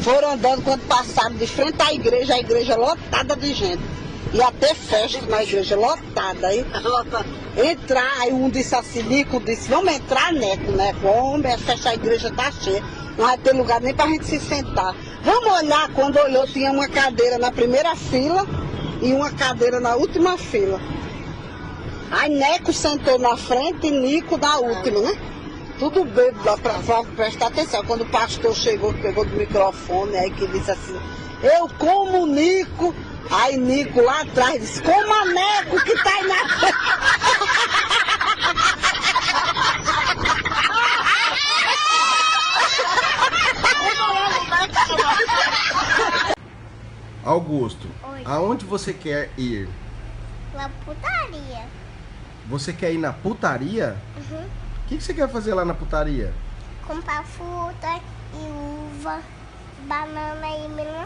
Foram andando quando passaram de frente à igreja, a igreja lotada de gente. Ia ter festa na igreja, lotada. Aí, entrar, aí um disse assim, Nico disse, vamos entrar, Neco, homem, a festa da igreja tá cheia. Não vai ter lugar nem pra gente se sentar. Vamos olhar, quando olhou, tinha uma cadeira na primeira fila e uma cadeira na última fila. Aí Neco sentou na frente e Nico na última, né? Tudo bêbado lá pra prestar atenção. Quando o pastor chegou, pegou do microfone, aí que disse assim, eu como Nico. Aí Nico lá atrás disse, coma Neco que tá aí na frente. Augusto, Oi. aonde você quer ir? Na putaria. Você quer ir na putaria? Uhum. O que você quer fazer lá na putaria? Comprar fruta e uva, banana e melancia.